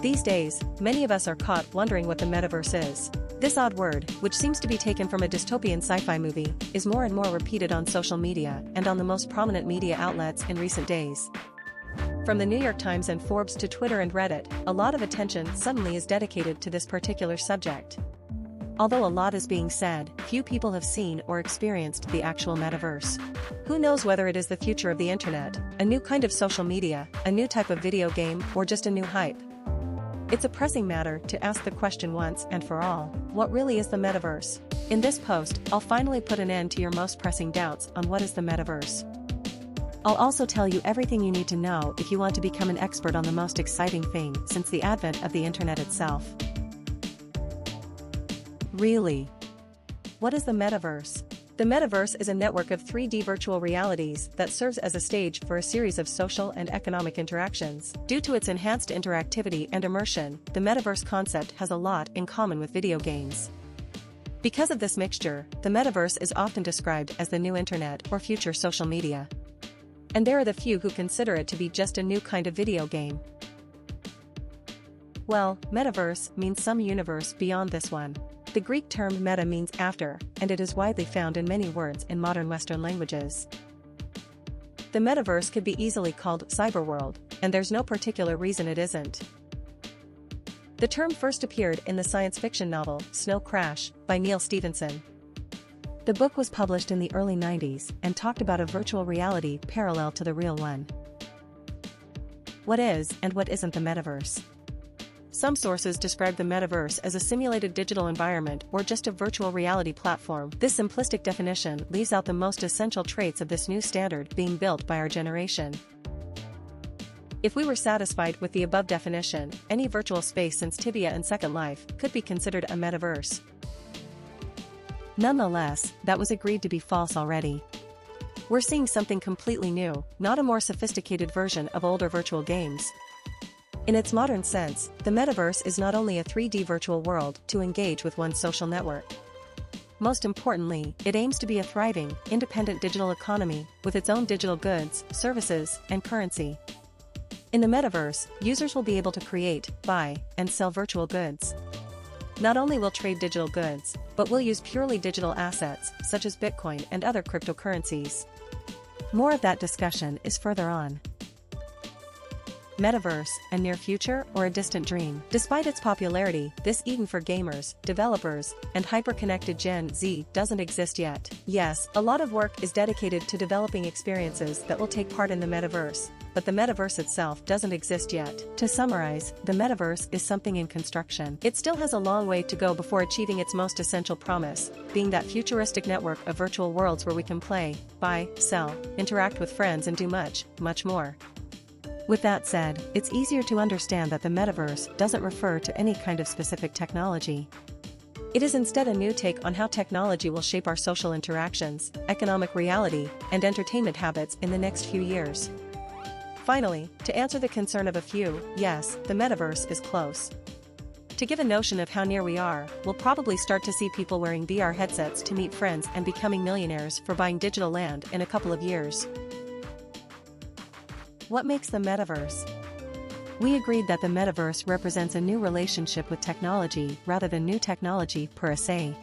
These days, many of us are caught wondering what the metaverse is. This odd word, which seems to be taken from a dystopian sci-fi movie, is more and more repeated on social media and on the most prominent media outlets in recent days. From the New York Times and Forbes to Twitter and Reddit, a lot of attention suddenly is dedicated to this particular subject. Although a lot is being said, few people have seen or experienced the actual metaverse. Who knows whether it is the future of the internet, a new kind of social media, a new type of video game, or just a new hype? It's a pressing matter to ask the question once and for all, what really is the metaverse? In this post, I'll finally put an end to your most pressing doubts on what is the metaverse. I'll also tell you everything you need to know if you want to become an expert on the most exciting thing since the advent of the internet itself. Really? What is the metaverse? The metaverse is a network of 3D virtual realities that serves as a stage for a series of social and economic interactions. Due to its enhanced interactivity and immersion, the metaverse concept has a lot in common with video games. Because of this mixture, the metaverse is often described as the new internet or future social media. And there are the few who consider it to be just a new kind of video game. Well, metaverse means some universe beyond this one. The Greek term meta means after, and it is widely found in many words in modern Western languages. The metaverse could be easily called cyberworld, and there's no particular reason it isn't. The term first appeared in the science fiction novel Snow Crash by Neil Stephenson. The book was published in the early 90s and talked about a virtual reality parallel to the real one. What is and what isn't the metaverse? Some sources describe the metaverse as a simulated digital environment or just a virtual reality platform. This simplistic definition leaves out the most essential traits of this new standard being built by our generation. If we were satisfied with the above definition, any virtual space since Tibia and Second Life could be considered a metaverse. Nonetheless, that was agreed to be false already. We're seeing something completely new, not a more sophisticated version of older virtual games. In its modern sense, the metaverse is not only a 3D virtual world to engage with one's social network. Most importantly, it aims to be a thriving, independent digital economy with its own digital goods, services, and currency. In the metaverse, users will be able to create, buy, and sell virtual goods. Not only will trade digital goods, but will use purely digital assets, such as Bitcoin and other cryptocurrencies. More of that discussion is further on. Metaverse, a near future or a distant dream? Despite its popularity, this Eden for gamers, developers, and hyper-connected Gen Z doesn't exist yet. Yes, a lot of work is dedicated to developing experiences that will take part in the metaverse, but the metaverse itself doesn't exist yet. To summarize, the metaverse is something in construction. It still has a long way to go before achieving its most essential promise, being that futuristic network of virtual worlds where we can play, buy, sell, interact with friends and do much, much more. With that said, it's easier to understand that the metaverse doesn't refer to any kind of specific technology. It is instead a new take on how technology will shape our social interactions, economic reality, and entertainment habits in the next few years. Finally, to answer the concern of a few, yes, the metaverse is close. To give a notion of how near we are, we'll probably start to see people wearing VR headsets to meet friends and becoming millionaires for buying digital land in a couple of years. What makes the metaverse? We agreed that the metaverse represents a new relationship with technology rather than new technology per se.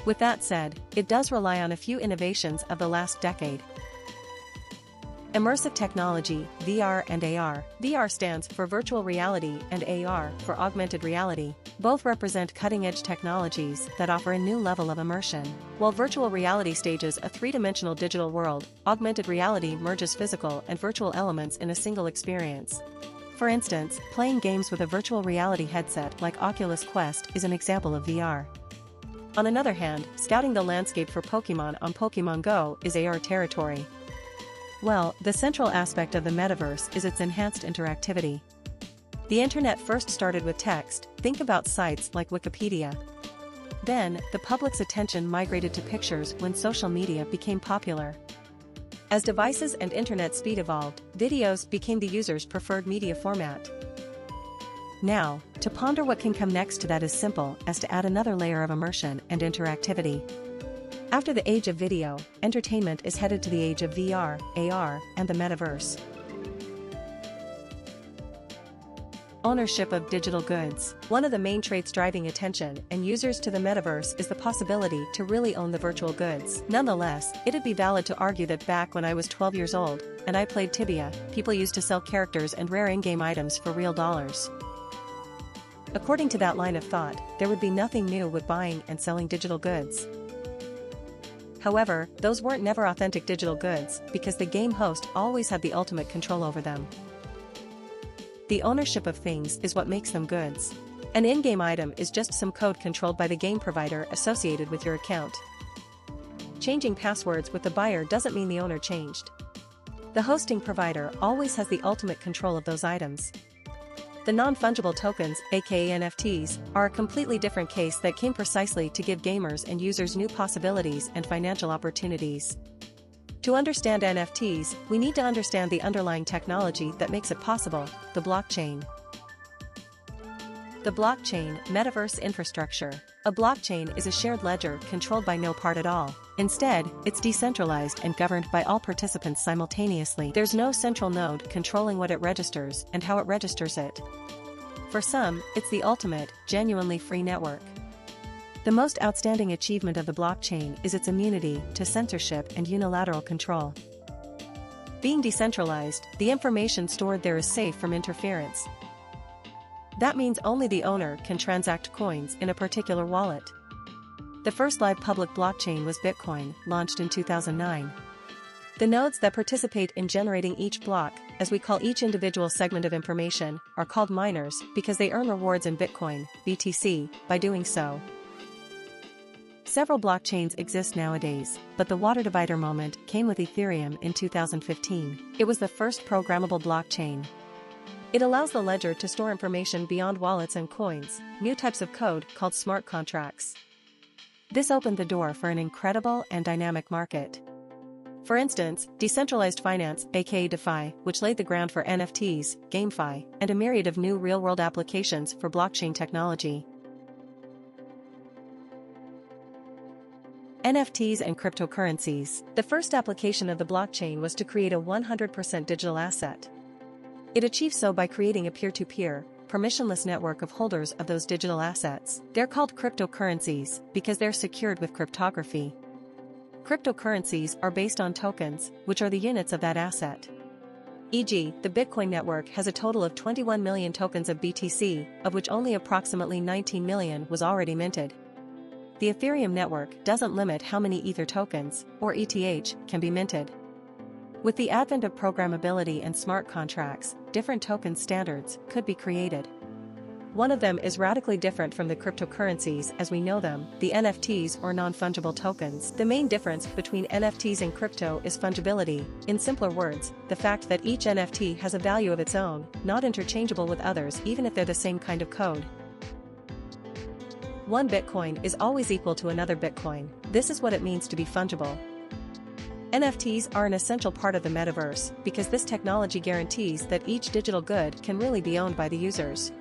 With that said, it does rely on a few innovations of the last decade. Immersive technology, VR and AR. VR stands for virtual reality and AR for augmented reality. Both represent cutting-edge technologies that offer a new level of immersion. While virtual reality stages a three-dimensional digital world, augmented reality merges physical and virtual elements in a single experience. For instance, playing games with a virtual reality headset like Oculus Quest is an example of VR. On another hand, scouting the landscape for Pokémon on Pokémon Go is AR territory. Well, the central aspect of the metaverse is its enhanced interactivity. The internet first started with text, think about sites like Wikipedia. Then, the public's attention migrated to pictures when social media became popular. As devices and internet speed evolved, videos became the user's preferred media format. Now, to ponder what can come next to that is simple as to add another layer of immersion and interactivity. After the age of video, entertainment is headed to the age of VR, AR, and the metaverse. Ownership of digital goods. One of the main traits driving attention and users to the metaverse is the possibility to really own the virtual goods. Nonetheless, it'd be valid to argue that back when I was 12 years old, and I played Tibia, people used to sell characters and rare in-game items for real dollars. According to that line of thought, there would be nothing new with buying and selling digital goods. However, those weren't never authentic digital goods, because the game host always had the ultimate control over them. The ownership of things is what makes them goods. An in-game item is just some code controlled by the game provider associated with your account. Changing passwords with the buyer doesn't mean the owner changed. The hosting provider always has the ultimate control of those items. The non-fungible tokens, aka NFTs, are a completely different case that came precisely to give gamers and users new possibilities and financial opportunities. To understand NFTs, we need to understand the underlying technology that makes it possible, the blockchain. The blockchain, Metaverse infrastructure. A blockchain is a shared ledger controlled by no part at all. Instead, it's decentralized and governed by all participants simultaneously. There's no central node controlling what it registers and how it registers it. For some, it's the ultimate, genuinely free network. The most outstanding achievement of the blockchain is its immunity to censorship and unilateral control. Being decentralized, the information stored there is safe from interference. That means only the owner can transact coins in a particular wallet. The first live public blockchain was Bitcoin, launched in 2009. The nodes that participate in generating each block, as we call each individual segment of information, are called miners because they earn rewards in Bitcoin, BTC, by doing so. Several blockchains exist nowadays, but the water divider moment came with Ethereum in 2015. It was the first programmable blockchain. It allows the ledger to store information beyond wallets and coins, new types of code called smart contracts. This opened the door for an incredible and dynamic market. For instance, decentralized finance, aka DeFi, which laid the ground for NFTs, GameFi, and a myriad of new real-world applications for blockchain technology. NFTs and cryptocurrencies. The first application of the blockchain was to create a 100% digital asset. It achieved so by creating a peer-to-peer, permissionless network of holders of those digital assets. They're called cryptocurrencies because they're secured with cryptography. Cryptocurrencies are based on tokens, which are the units of that asset. E.g., the Bitcoin network has a total of 21 million tokens of BTC, of which only approximately 19 million was already minted. The Ethereum network doesn't limit how many Ether tokens, or ETH, can be minted. With the advent of programmability and smart contracts, different token standards could be created. One of them is radically different from the cryptocurrencies as we know them, the NFTs or non-fungible tokens. The main difference between NFTs and crypto is fungibility, in simpler words, the fact that each NFT has a value of its own, not interchangeable with others even if they're the same kind of code. One Bitcoin is always equal to another Bitcoin. This is what it means to be fungible. NFTs are an essential part of the metaverse because this technology guarantees that each digital good can really be owned by the users.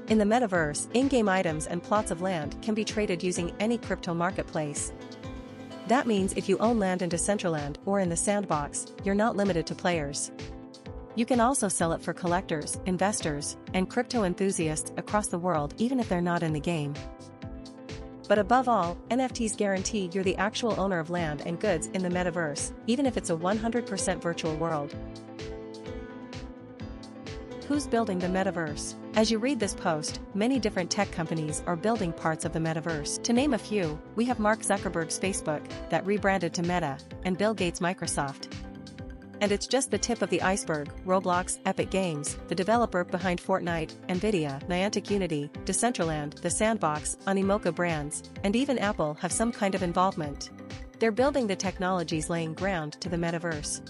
In the metaverse, in-game items and plots of land can be traded using any crypto marketplace. That means if you own land in Decentraland or in the sandbox, you're not limited to players. You can also sell it for collectors, investors, and crypto enthusiasts across the world even if they're not in the game. But above all, NFTs guarantee you're the actual owner of land and goods in the metaverse, even if it's a 100% virtual world. Who's building the metaverse? As you read this post, many different tech companies are building parts of the metaverse. To name a few, we have Mark Zuckerberg's Facebook, that rebranded to Meta, and Bill Gates' Microsoft. And it's just the tip of the iceberg. Roblox, Epic Games, the developer behind Fortnite, Nvidia, Niantic Unity, Decentraland, The Sandbox, Animoca Brands, and even Apple have some kind of involvement. They're building the technologies laying ground to the metaverse.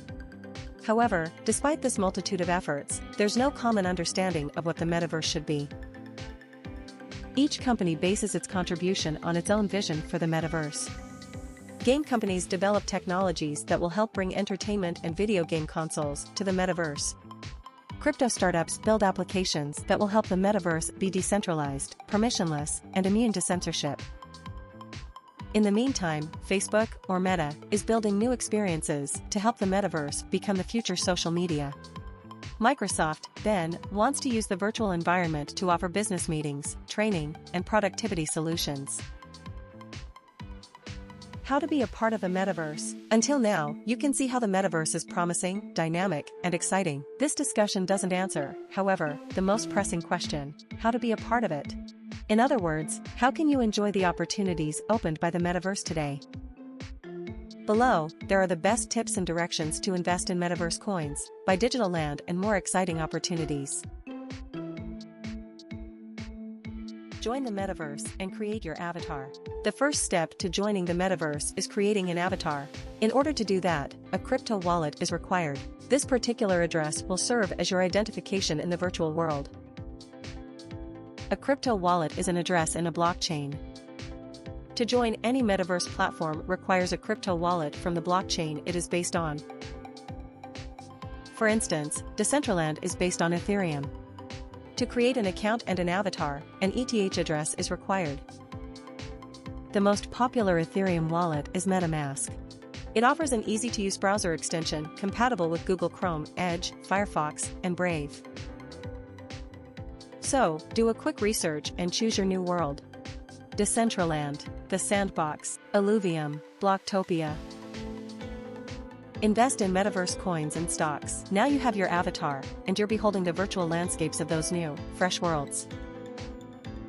However, despite this multitude of efforts, there's no common understanding of what the metaverse should be. Each company bases its contribution on its own vision for the metaverse. Game companies develop technologies that will help bring entertainment and video game consoles to the metaverse. Crypto startups build applications that will help the metaverse be decentralized, permissionless, and immune to censorship. In the meantime, Facebook, or Meta, is building new experiences to help the metaverse become the future social media. Microsoft, then, wants to use the virtual environment to offer business meetings, training, and productivity solutions. How to be a part of the metaverse. Until now, you can see how the metaverse is promising, dynamic, and exciting. This discussion doesn't answer, however, the most pressing question: how to be a part of it. In other words, how can you enjoy the opportunities opened by the metaverse today? Below, there are the best tips and directions to invest in metaverse coins, buy digital land, and more exciting opportunities. Join the metaverse and create your avatar. The first step to joining the metaverse is creating an avatar. In order to do that, a crypto wallet is required. This particular address will serve as your identification in the virtual world. A crypto wallet is an address in a blockchain. To join any metaverse platform requires a crypto wallet from the blockchain it is based on. For instance, Decentraland is based on Ethereum. To create an account and an avatar, an ETH address is required. The most popular Ethereum wallet is MetaMask. It offers an easy-to-use browser extension compatible with Google Chrome, Edge, Firefox, and Brave. So, do a quick research and choose your new world. Decentraland, The Sandbox, Illuvium, Blocktopia. Invest in metaverse coins and stocks. Now you have your avatar, and you're beholding the virtual landscapes of those new, fresh worlds.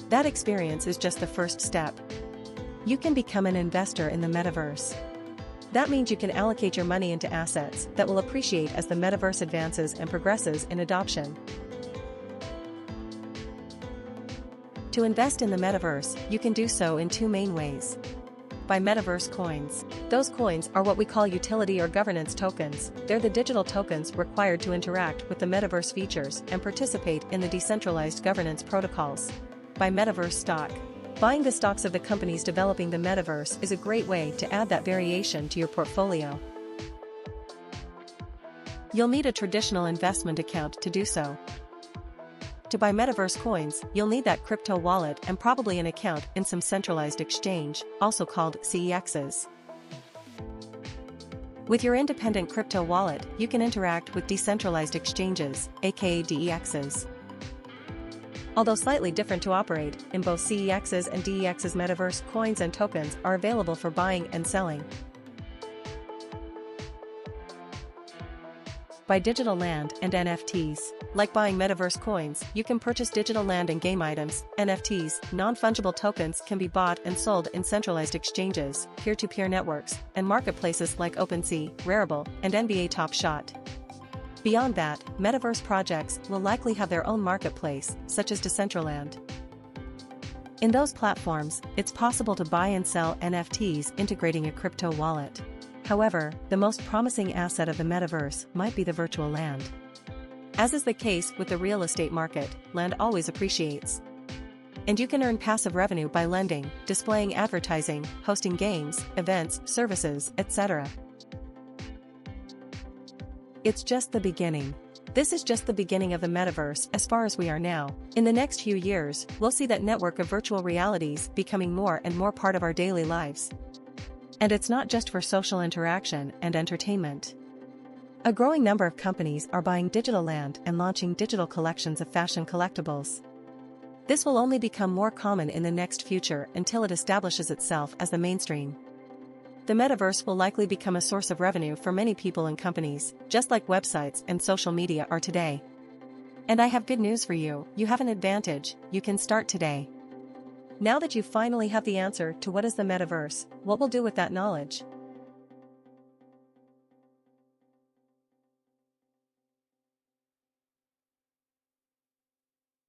That experience is just the first step. You can become an investor in the metaverse. That means you can allocate your money into assets that will appreciate as the metaverse advances and progresses in adoption. To invest in the metaverse, you can do so in two main ways. Buy metaverse coins. Those coins are what we call utility or governance tokens. They're the digital tokens required to interact with the metaverse features and participate in the decentralized governance protocols. Buy metaverse stock. Buying the stocks of the companies developing the metaverse is a great way to add that variation to your portfolio. You'll need a traditional investment account to do so. To buy metaverse coins, you'll need that crypto wallet and probably an account in some centralized exchange, also called CEXs. With your independent crypto wallet, you can interact with decentralized exchanges, aka DEXs. Although slightly different to operate, in both CEXs and DEXs, metaverse coins and tokens are available for buying and selling. Buy digital land and NFTs. Like buying metaverse coins, you can purchase digital land and game items. NFTs, non-fungible tokens, can be bought and sold in centralized exchanges, peer-to-peer networks, and marketplaces like OpenSea, Rarible, and NBA Top Shot. Beyond that, metaverse projects will likely have their own marketplace, such as Decentraland. In those platforms, it's possible to buy and sell NFTs integrating a crypto wallet. However, the most promising asset of the metaverse might be the virtual land. As is the case with the real estate market, land always appreciates. And you can earn passive revenue by lending, displaying advertising, hosting games, events, services, etc. It's just the beginning. This is just the beginning of the metaverse as far as we are now. In the next few years, we'll see that network of virtual realities becoming more and more part of our daily lives. And it's not just for social interaction and entertainment. A growing number of companies are buying digital land and launching digital collections of fashion collectibles. This will only become more common in the next future until it establishes itself as the mainstream. The metaverse will likely become a source of revenue for many people and companies, just like websites and social media are today. And I have good news for you: you have an advantage. You can start today. Now that you finally have the answer to what is the metaverse, what we'll do with that knowledge.